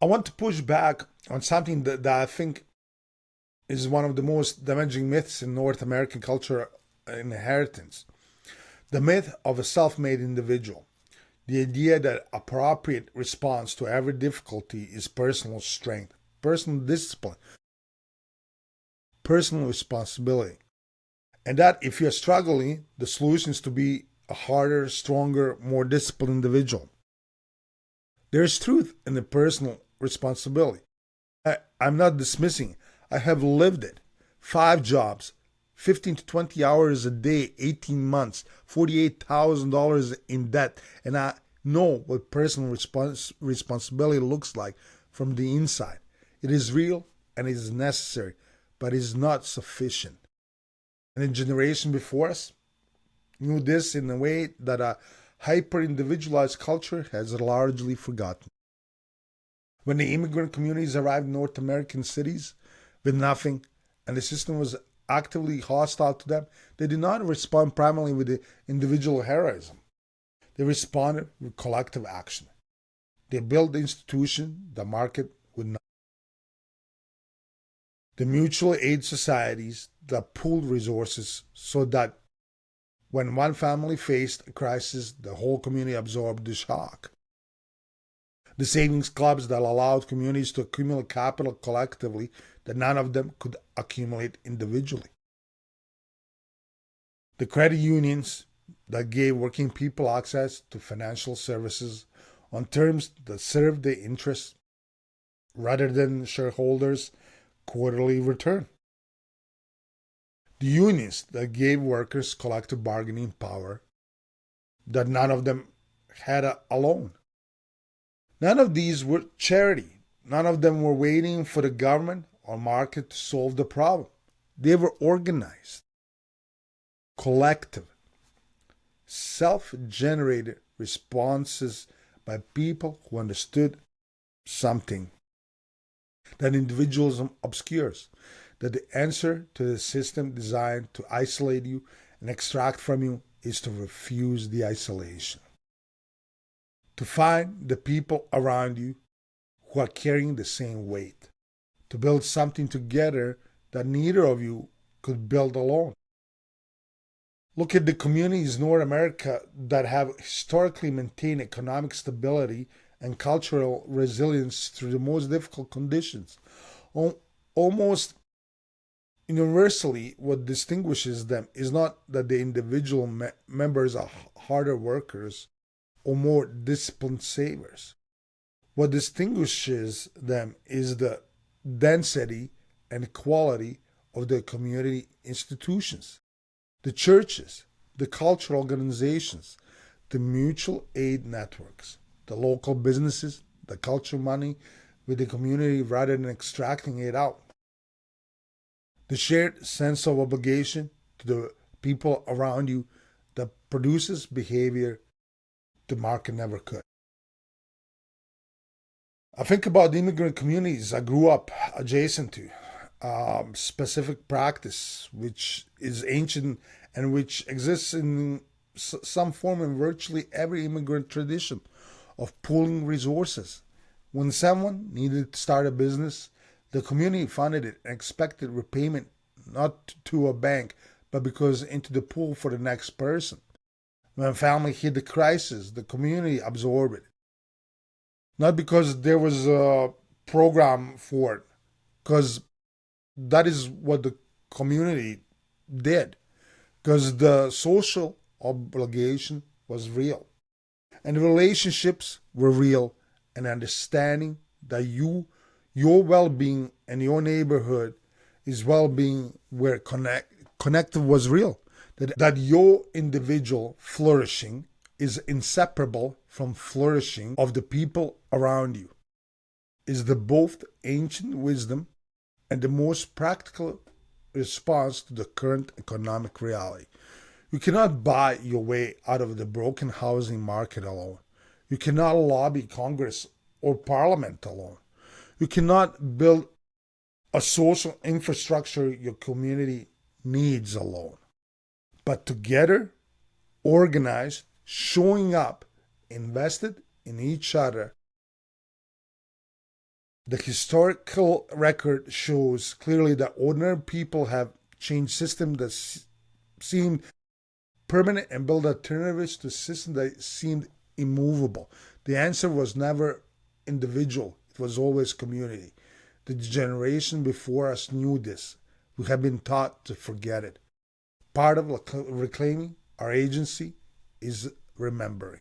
I want to push back on something that I think is one of the most damaging myths in North American culture inheritance. The myth of a self made individual. The idea that appropriate response to every difficulty is personal strength, personal discipline, personal responsibility. And that if you're struggling, the solution is to be a harder, stronger, more disciplined individual. There is truth in the personal responsibility. I'm not dismissing. I have lived it. 5 jobs, 15 to 20 hours a day, 18 months, $48,000 in debt. And I know what personal responsibility looks like from the inside. It is real and it is necessary, but it is not sufficient. And the generation before us knew this in a way that a hyper individualized culture has largely forgotten. When the immigrant communities arrived in North American cities with nothing and the system was actively hostile to them, they did not respond primarily with the individual heroism. They responded with collective action. They built the institution the market would not. The mutual aid societies that pooled resources so that when one family faced a crisis, the whole community absorbed the shock. The savings clubs that allowed communities to accumulate capital collectively that none of them could accumulate individually. The credit unions that gave working people access to financial services on terms that served their interests rather than shareholders' quarterly return. The unions that gave workers collective bargaining power that none of them had alone. None of these were charity. None of them were waiting for the government or market to solve the problem. They were organized, collective, self-generated responses by people who understood something that individualism obscures, that the answer to the system designed to isolate you and extract from you is to refuse the isolation. To find the people around you who are carrying the same weight, to build something together that neither of you could build alone. Look at the communities in North America that have historically maintained economic stability and cultural resilience through the most difficult conditions. Almost universally, what distinguishes them is not that the individual members are harder workers or more disciplined savers. What distinguishes them is the density and quality of the community institutions, the churches, the cultural organizations, the mutual aid networks, the local businesses, the culture money with the community rather than extracting it out. The shared sense of obligation to the people around you that produces behavior the market never could. I think about the immigrant communities I grew up adjacent to, specific practice which is ancient and which exists in some form in virtually every immigrant tradition of pooling resources. When someone needed to start a business, the community funded it and expected repayment not to a bank, but because into the pool for the next person. When a family hit the crisis, the community absorbed it. Not because there was a program for it, because that is what the community did, because the social obligation was real. And the relationships were real, and understanding that your well-being and your neighborhood is well-being where connected was real. That your individual flourishing is inseparable from flourishing of the people around you is the both ancient wisdom and the most practical response to the current economic reality. You cannot buy your way out of the broken housing market alone. You cannot lobby Congress or Parliament alone. You cannot build a social infrastructure your community needs alone. But together, organized, showing up, invested in each other, The historical record shows clearly that ordinary people have changed systems that seemed permanent and built alternatives to systems that seemed immovable. The answer was never individual, it was always community. The generation before us knew this. We have been taught to forget it. Part of reclaiming our agency is remembering.